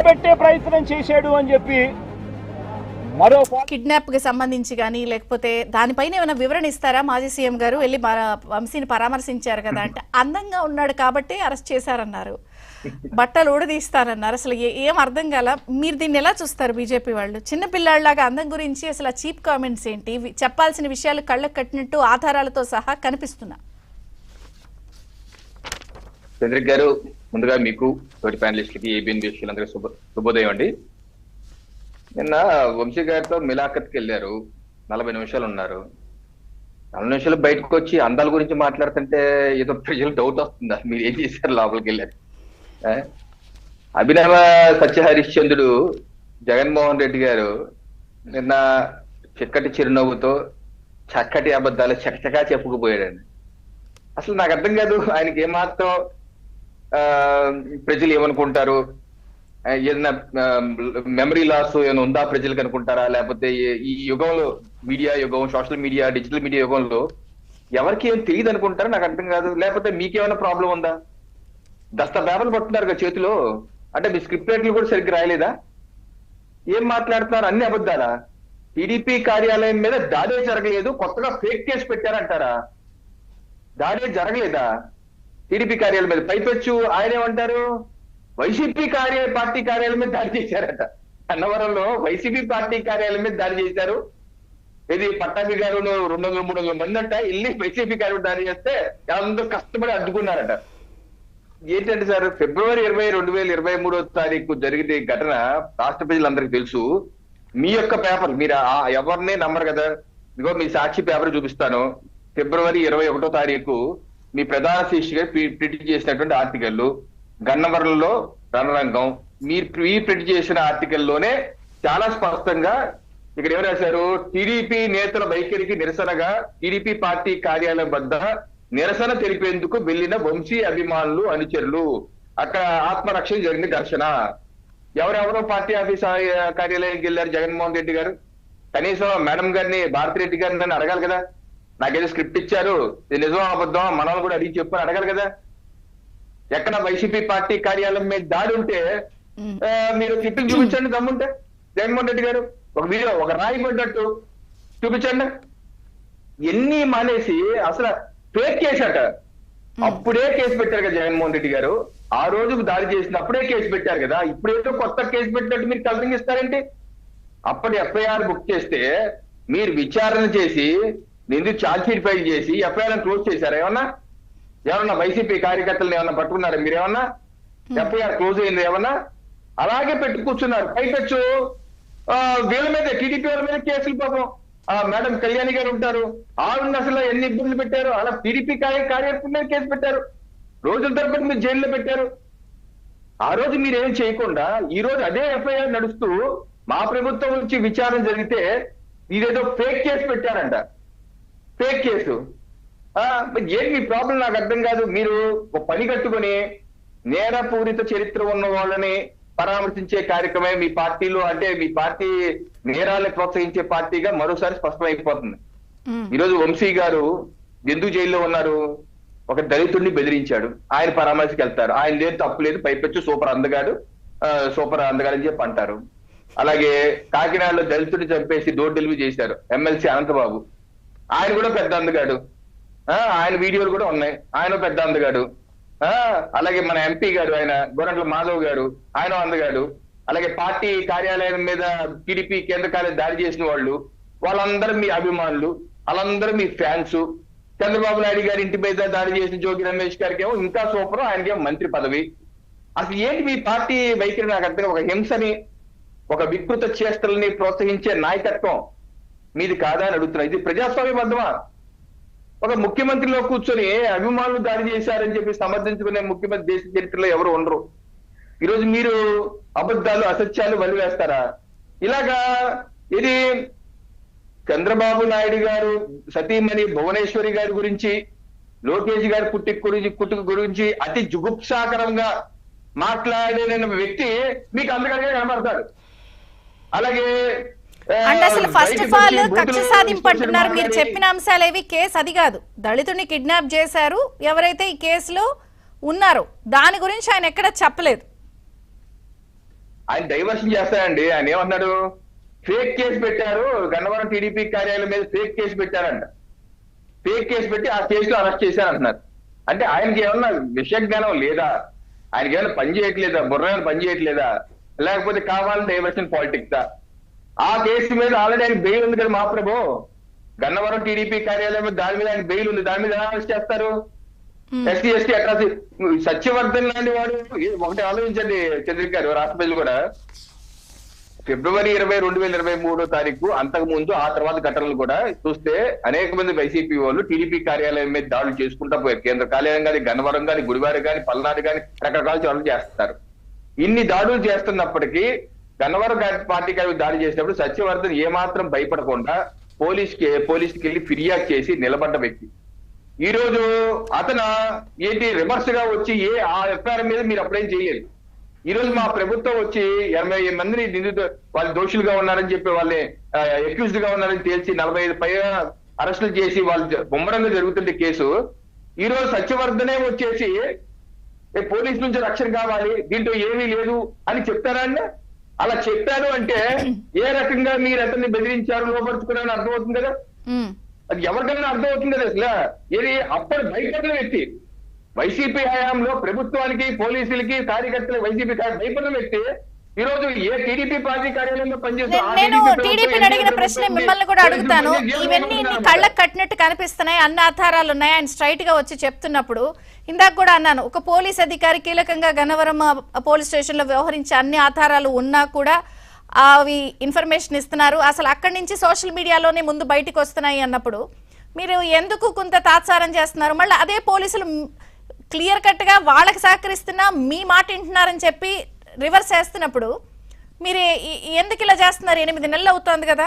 పెట్టే ప్రయత్నం చేశాడు అని చెప్పి మరో కిడ్నాప్ కి సంబంధించి కానీ లేకపోతే దానిపైన ఏమైనా వివరణ ఇస్తారా? మాజీ సీఎం గారు వెళ్ళి వంశీని పరామర్శించారు కదా అంటే అందంగా ఉన్నాడు కాబట్టి అరెస్ట్ చేశారన్నారు, బట్టలు ఊడదీస్తారన్నారు. అసలు ఏం అర్థం కాల. మీరు దీన్ని ఎలా చూస్తారు? బీజేపీ వాళ్ళు చిన్న పిల్లాడిలాగా అందం గురించి అసలు చీప్ కామెంట్స్ ఏంటి? చెప్పాల్సిన విషయాలు కళ్ళకు కట్టినట్టు ఆధారాలతో సహా కనిపిస్తున్నా. చంద్రిక్ గారు, ముందుగా మీకు తోటి ప్యానలిస్టులకి ఏబిఎన్ వీక్షకులందరికీ శుభోదయం అండి. నిన్న వంశీ గారితో మిలాఖత్కి వెళ్ళారు, 40 నిమిషాలు ఉన్నారు. 40 నిమిషాలు బయటకు వచ్చి అందాల గురించి మాట్లాడుతుంటే ఏదో ప్రజలు డౌట్ వస్తుందా మీరు ఏం చేశారు లోపలికి వెళ్ళారు? అభినవ సత్య హరిశ్చంద్రుడు జగన్మోహన్ రెడ్డి గారు నిన్న చిక్కటి చిరునవ్వుతో చక్కటి అబద్ధాలు చక్కగా చెప్పుకుపోయాడండి. అసలు నాకు అర్థం కాదు, ఆయనకి ఏమాత్రం ప్రజలు ఏమనుకుంటారు, ఏదైనా మెమరీ లాస్ ఏమైనా ఉందా ప్రజలకు అనుకుంటారా? లేకపోతే ఈ యుగంలో మీడియా యుగం, సోషల్ మీడియా, డిజిటల్ మీడియా యుగంలో ఎవరికి ఏం తెలియదు అనుకుంటారా? నాకు అర్థం కాదు. లేకపోతే మీకేమైనా ప్రాబ్లం ఉందా? దస్తా పేపర్లు పట్టున్నారు కదా చేతిలో, అంటే మీ స్క్రిప్ట్ రైట్లు కూడా సరిగ్గా రాయలేదా? ఏం మాట్లాడుతున్నారు? అన్ని అబద్ధాలా? టీడీపీ కార్యాలయం మీద దాడే జరగలేదు, కొత్తగా ఫేక్ కేసు పెట్టారంటారా? దాడే జరగలేదా టీడీపీ కార్యాలయం మీద? పైపెచ్చు ఆయన ఏమంటారు, వైసీపీ పార్టీ కార్యాలయం మీద దాడి చేశారట. అన్నవరంలో వైసీపీ పార్టీ కార్యాలయం మీద దాడి చేశారు. ఇది పట్టాభి గారు 200-300 మంది అంట వెళ్ళి వైసీపీ కార్యాలయం దాడి చేస్తే అందరూ కష్టపడి అడ్డుకున్నారట. ఏంటంటే సార్, ఫిబ్రవరి 20, 2023 జరిగిన ఘటన రాష్ట్ర ప్రజలందరికీ తెలుసు. మీ యొక్క పేపర్ మీరు ఎవరినే నమ్మరు కదా. ఇదిగో మీ సాక్షి పేపర్ చూపిస్తాను. ఫిబ్రవరి 21 మీ ప్రధాన శీర్షిక ప్రింట్ చేసినటువంటి ఆర్టికల్ గన్నవరంలో రణరంగం. మీరు ప్రింట్ చేసిన ఆర్టికల్లోనే చాలా స్పష్టంగా ఇక్కడ ఏం రాశారు, టీడీపీ నేతల వైఖరికి నిరసనగా టీడీపీ పార్టీ కార్యాలయం వద్ద నిరసన తెలిపేందుకు వెళ్లిన వంశీ అభిమానులు అనుచరులు. అక్కడ ఆత్మరక్షణ జరిగింది ఘర్షణ. ఎవరెవరో పార్టీ ఆఫీస్ కార్యాలయానికి వెళ్ళారు జగన్మోహన్ రెడ్డి గారు. కనీసం మేడం గారిని, భారతిరెడ్డి గారిని నన్ను అడగాలి కదా. నాకేదో స్క్రిప్ట్ ఇచ్చారు, ఇది నిజం అబద్ధం మనల్ని కూడా అడిగి చెప్పని అడగాలి కదా. ఎక్కడ వైసీపీ పార్టీ కార్యాలయం మీద దాడి ఉంటే మీరు క్లిప్పింగ్ చూపించండి దమ్ముంటే. జగన్మోహన్ రెడ్డి గారు ఒక వీడియో, ఒక రాయి పడ్డట్టు చూపించండి. ఎన్ని మానేసి అసలు ఫేక్ కేసు అట. అప్పుడే కేసు పెట్టారు కదా జగన్మోహన్ రెడ్డి గారు. ఆ రోజు దాడి చేసినప్పుడే కేసు పెట్టారు కదా. ఇప్పుడేదో కొత్త కేసు పెట్టినట్టు మీరు కలరింగ్ ఇస్తారేంటి? అప్పటి ఎఫ్ఐఆర్ బుక్ చేస్తే మీరు విచారణ చేసి నిందితు ఛార్జ్ షీట్ ఫైల్ చేసి ఎఫ్ఐఆర్ క్లోజ్ చేశారు. ఏమన్నా వైసీపీ కార్యకర్తలను ఏమన్నా పట్టుకున్నారా మీరేమన్నా? ఎఫ్ఐఆర్ క్లోజ్ అయింది ఏమన్నా? అలాగే పెట్టి కూర్చున్నారు. పైపెచ్చు వీళ్ళ మీద, టీడీపీ వాళ్ళ మీద కేసులు. పాపం మేడం కళ్యాణి గారు ఉంటారు, ఆవిడ అసలు ఎన్ని ఇబ్బందులు పెట్టారు. అలా టీడీపీ కార్యకర్తల మీద కేసు పెట్టారు, రోజుల తరబడి మీరు జైల్లో పెట్టారు. ఆ రోజు మీరేం చేయకుండా ఈ రోజు అదే ఎఫ్ఐఆర్ నడుస్తూ మా ప్రభుత్వం నుంచి విచారణ జరిగితే ఇదేదో ఫేక్ కేసు పెట్టారంట. Fake case. ఏంటి మీ ప్రాబ్లం నాకు అర్థం కాదు. మీరు ఒక పని కట్టుకొని నేరపూరిత చరిత్ర ఉన్న వాళ్ళని పరామర్శించే కార్యక్రమమే మీ పార్టీలో, అంటే మీ పార్టీ నేరాలను ప్రోత్సహించే పార్టీగా మరోసారి స్పష్టమైపోతుంది. ఈరోజు వంశీ గారు ఎందుకు జైల్లో ఉన్నారు? ఒక దళితుడిని బెదిరించాడు, ఆయన పరామర్శకి వెళ్తారు. ఆయన లేదు, తప్పు లేదు, పైపెచ్చు సూపర్ అందగాడు అని చెప్పి అంటారు. అలాగే కాకినాడలో దళితుడిని చంపేసి డోర్ డెలివరీ చేశారు ఎమ్మెల్సీ అనంతబాబు, ఆయన కూడా పెద్ద అందగాడు. ఆయన వీడియోలు కూడా ఉన్నాయి, ఆయన పెద్ద అందగాడు. అలాగే మన ఎంపీ గారు ఆయన గోరంట్ల మాధవ్ గారు, ఆయన అందగాడు. అలాగే పార్టీ కార్యాలయం మీద టీడీపీ కేంద్ర కార్యాలయం దాడి చేసిన వాళ్ళందరూ మీ అభిమానులు, వాళ్ళందరూ మీ ఫ్యాన్స్. చంద్రబాబు నాయుడు గారి ఇంటి మీద దాడి చేసిన జోగి రమేష్ గారికి ఏమో ఇంకా సూపర్, ఆయనకేమో మంత్రి పదవి. అసలు ఏంటి మీ పార్టీ వైఖరి నాకు అర్థం. ఒక హింసని, ఒక వికృత చేష్టల్ని ప్రోత్సహించే నాయకత్వం మీది కాదా అని అడుగుతున్నా. ఇది ప్రజాస్వామ్యబద్ధమా? ఒక ముఖ్యమంత్రిలో కూర్చొని అభిమానులు దాడి చేశారని చెప్పి సమర్థించుకునే ముఖ్యమంత్రి దేశ చరిత్రలో ఎవరు ఉండరు. ఈరోజు మీరు అబద్ధాలు, అసత్యాలు వదిలివేస్తారా? ఇలాగా ఇది చంద్రబాబు నాయుడు గారు సతీమణి భువనేశ్వరి గారి గురించి, లోకేష్ గారి పుట్టుక గురించి అతి జుగుప్సాకరంగా మాట్లాడిన వ్యక్తి మీకు అందరికీ కనబడతాడు. అలాగే అంటే అసలు ఫస్ట్ ఆఫ్ ఆల్ కక్ష సాధింపు అంటున్నారు. మీరు చెప్పిన అంశాలేవి కేసు అది కాదు. దళితుడిని కిడ్నాప్ చేశారు ఎవరైతే ఈ కేసులో ఉన్నారో దాని గురించి ఆయన ఎక్కడ చెప్పలేదు. ఆయన డైవర్షన్ చేస్తారండి. ఆయన ఏమన్నాడు, ఫేక్ కేసు పెట్టారు, గన్నవరం టీడీపీ కార్యాలయం మీద ఫేక్ కేసు పెట్టారంట. ఫేక్ కేసు పెట్టి ఆ కేసులో అరెస్ట్ చేశారంటున్నారు. అంటే ఆయనకి ఏమన్నా విషయ జ్ఞానం లేదా, ఆయనకి ఏమైనా పని చేయట్లేదా, బుర్ర పని చేయట్లేదా, లేకపోతే కావాలని డైవర్షన్ పాలిటిక్సా? ఆ కేసు మీద ఆల్రెడీ ఆయన బెయిల్ ఉంది కదా మహాప్రభు. గన్నవరం టీడీపీ కార్యాలయం మీద దాని మీద ఆయన బెయిల్ ఉంది, దాని మీద అరెస్ట్ చేస్తారు. ఎస్సీ ఎస్టీ అట్రాసి సత్యవర్ధన్ లాంటి వాడు. ఒకటి ఆలోచించండి చంద్రిక గారు, రాష్ట్ర ప్రజలు కూడా, ఫిబ్రవరి 20, 2023 అంతకు ముందు ఆ తర్వాత ఘటనలు కూడా చూస్తే అనేక మంది వైసీపీ వాళ్ళు టీడీపీ కార్యాలయం మీద దాడులు చేసుకుంటా పోయారు. కేంద్ర కార్యాలయం కానీ, గన్నవరం కానీ, గుడివారు కానీ, పల్నాడు కానీ రకరకాల చోట్ల చేస్తారు. ఇన్ని దాడులు చేస్తున్నప్పటికీ గన్నవరం పార్టీ దాడి చేసినప్పుడు సత్యవర్ధన్ ఏమాత్రం భయపడకుండా పోలీస్కి వెళ్ళి ఫిర్యాదు చేసి నిలబడ్డ వ్యక్తి. ఈ రోజు అతను ఏంటి రివర్స్ గా వచ్చి ఆ ఎఫ్ఐఆర్ మీద మీరు అప్పుడేం చేయలేదు. ఈ రోజు మా ప్రభుత్వం వచ్చి 80 మందిని వాళ్ళు దోషులుగా ఉన్నారని చెప్పి వాళ్ళని అక్యూజ్డ్ గా ఉన్నారని తేల్చి 45 పైగా అరెస్టులు చేసి వాళ్ళు ముమ్మరంగా జరుగుతుంటే కేసు, ఈ రోజు సత్యవర్ధనే వచ్చేసి పోలీసు నుంచి రక్షణ కావాలి, దీంట్లో ఏమీ లేదు అని చెప్తారా అండి? అలా చెప్పారు అంటే ఏ రకంగా మీరు అతన్ని బెదిరించారు, లోపరుచుకున్నారని అర్థమవుతుంది కదా. అది ఎవరికైనా అర్థమవుతుంది కదా. అసలు ఇది అప్పుడు భయపడిన వ్యక్తి, వైసీపీ హయాంలో ప్రభుత్వానికి, పోలీసులకి, కార్యకర్తలు వైసీపీ భయపడిన వ్యక్తి ఈ రోజు ఏ టీడీపీ పార్టీ కార్యాలయంలో నేను టీడీపీని అడిగిన ప్రశ్న మిమ్మల్ని కూడా అడుగుతాను. ఇవన్నీ కళ్ళకు కట్టినట్టు కనిపిస్తున్నాయి, అన్ని ఆధారాలు ఉన్నాయి, ఆయన స్ట్రైట్ గా వచ్చి చెప్తున్నప్పుడు. ఇందాక కూడా అన్నాను, ఒక పోలీస్ అధికారి కీలకంగా గన్నవరం పోలీస్ స్టేషన్ లో వ్యవహరించే అన్ని ఆధారాలు ఉన్నా కూడా అవి ఇన్ఫర్మేషన్ ఇస్తున్నారు, అసలు అక్కడి నుంచి సోషల్ మీడియాలోనే ముందు బయటకు వస్తున్నాయి అన్నప్పుడు మీరు ఎందుకు కొంత తాత్సారం చేస్తున్నారు? మళ్ళీ అదే పోలీసులు క్లియర్ కట్ గా వాళ్ళకి సహకరిస్తున్నా మీ మాట వింటున్నారని చెప్పి రివర్స్ చేస్తున్నప్పుడు మీరు ఎందుకు ఇలా చేస్తున్నారు? 8 నెలలు అవుతోంది కదా,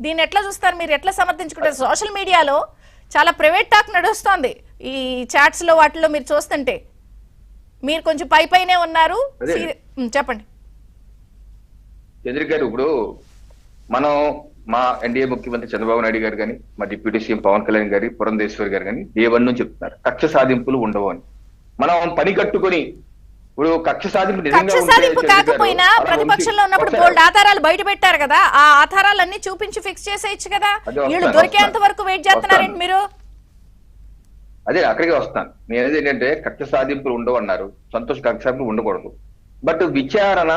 దీన్ని ఎట్లా చూస్తారు? మీరు ఎట్లా సమర్థించుకుంటారు? సోషల్ మీడియాలో చాలా ప్రైవేట్ టాక్ నడుస్తోంది, ఈ చాట్స్ లో వాటిలో మీరు చూస్తుంటే. మీరు కొంచెం పైనే ఉన్నారు, చెప్పండి చంద్రిక గారు. ఇప్పుడు మనం మా ఎన్డీఏ ముఖ్యమంత్రి చంద్రబాబు నాయుడు గారు కానీ, మా డిప్యూటీ సీఎం పవన్ కళ్యాణ్ గారి, పురంధేశ్వరి గారు కానీ దేవన్ నుంచి చెప్తున్నారు కక్ష సాధింపులు ఉండవు అని. మనం పని కట్టుకొని ఇప్పుడు కక్ష సాధింపు కాకపోయినా ప్రతిపక్షంలో ఉన్నప్పుడు బోల్డ్ ఆధారాలు బయట పెట్టారు కదా, ఆ ఆధారాలన్నీ చూపించి ఫిక్స్ చేసేయచ్చు కదా. వీళ్ళు దొరికేంత వరకు వెయిట్ చేస్తున్నారండి మీరు. అదే అక్కడికి వస్తాను. నేను ఏంటంటే కక్ష సాధింపులు ఉండవు అన్నారు, సంతోష్ కక్ష సాధింపులు ఉండకూడదు. బట్ విచారణ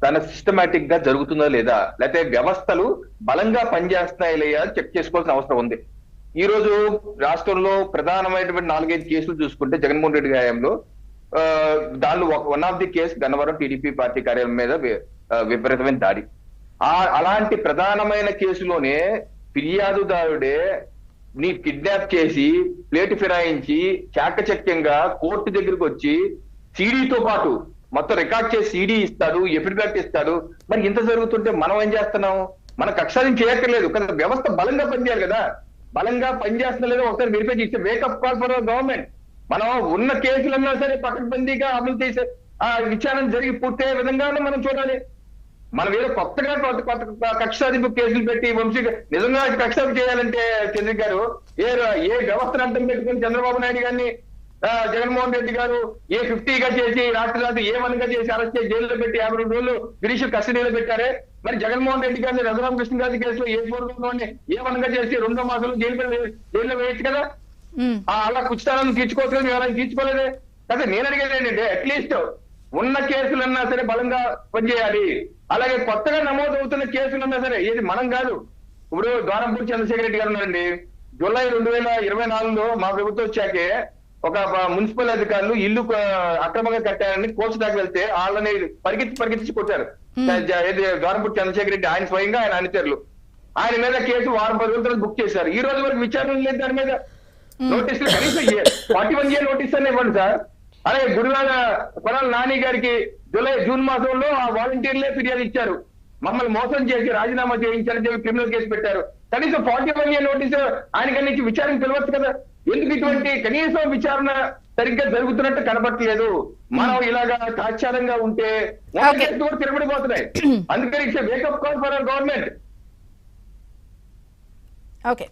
తన సిస్టమేటిక్ గా జరుగుతుందా లేదా, లేకపోతే వ్యవస్థలు బలంగా పనిచేస్తున్నాయా లేదా చెక్ చేసుకోవాల్సిన అవసరం ఉంది. ఈ రోజు రాష్ట్రంలో ప్రధానమైనటువంటి 4-5 కేసులు చూసుకుంటే జగన్మోహన్ రెడ్డి హయాంలో దానిలో one of the case Gannavaram TDP party కార్యాలయం మీద విపరీతమైన దాడి. అలాంటి ప్రధానమైన కేసులోనే ఫిర్యాదుదారుడే నీ కిడ్నాప్ చేసి ప్లేట్ ఫిరాయించి చాకచక్యంగా కోర్టు దగ్గరికి వచ్చి సీడీతో పాటు మొత్తం రికార్డ్ చేసి సీడీ ఇస్తాడు, ఎఫిడవిట్ ఇస్తాడు. మరి ఇంత జరుగుతుంటే మనం ఏం చేస్తున్నాం? మన కక్షాలను చేయక్కర్లేదు కదా, వ్యవస్థ బలంగా పనిచేయాలి కదా. బలంగా పనిచేస్తున్నా లేదో ఒకసారి వెరిఫై చేస్తే వేకప్ కాల్ ఫర్ గవర్నమెంట్. మనం ఉన్న కేసులన్నా సరే పకడ్బందీగా అమలు చేసే ఆ విచారణ జరిగి పూర్తయ్యే విధంగానే మనం చూడాలి. మనం ఏదో కొత్తగా కొత్త కక్ష సాధింపు కేసులు పెట్టి నిజంగా కక్ష చేయాలంటే చంద్ర గారు ఏ వ్యవస్థను అర్థం పెట్టుకుని చంద్రబాబు నాయుడు గారిని జగన్మోహన్ రెడ్డి గారు A50గా చేసి రాష్ట్రాలు A1గా చేసి అరెస్ట్ చేసి జైల్లో పెట్టి 52 రోజులు జ్యుడిషియల్ కస్టడీలో పెట్టారే. మరి జగన్మోహన్ రెడ్డి గారిని రఘురామకృష్ణ గారి కేసులో A4 A1గా చేసి 2వ మాసంలో జైల్లో వేయచ్చు కదా. అలా కుచితాలను తీర్చుకోవచ్చు కదా, ఎవరైనా తీర్చుకోలేదే కదా. నేను అడిగేది ఏంటంటే అట్లీస్ట్ ఉన్న కేసులన్నా సరే బలంగా పనిచేయాలి. అలాగే కొత్తగా నమోదు అవుతున్న కేసులన్నా సరే, ఏది మనం కాదు. ఇప్పుడు ద్వారంపూడి చంద్రశేఖర రెడ్డి గారు ఉన్నారండి, జూలై 2024లో మా ప్రభుత్వం వచ్చాకే ఒక మున్సిపల్ అధికారులు ఇల్లు అక్రమంగా కట్టారని కోర్టు దాకా వెళ్తే వాళ్ళని పరిగెత్తి కొట్టారు. ద్వారంపూడి చంద్రశేఖర రెడ్డి ఆయన స్వయంగా ఆయన అనుచరులు ఆయన మీద కేసు 10 రోజుల తర్వాత బుక్ చేశారు. ఈ రోజు వరకు విచారణ లేదు దాని మీద. నోటీసులు కనీసం 41 year నోటీస్ అనే ఇవ్వండి సార్. అలాగే గుడివాడ కొడాలి నాని గారికి జూన్ మాసంలో ఆ వాలంటీర్లే ఫిర్యాదు ఇచ్చారు, మమ్మల్ని మోసం చేసి రాజీనామా చేయించారని చెప్పి క్రిమినల్ కేసు పెట్టారు. కనీసం 41 year నోటీసు ఆయనకన్నా ఇచ్చి విచారణ పిలవచ్చు కదా. ఎందుకు ఇటువంటి కనీసం విచారణ సరిగ్గా జరుగుతున్నట్టు కనబట్టలేదు? మనం ఇలాగా తాత్సారంగా ఉంటే కూడా తిరగబడిపోతున్నాయి. అందుకని wake up call for our government. Okay,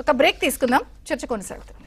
ఒక బ్రేక్ తీసుకుందాం, చర్చ కొనసాగుతుంది.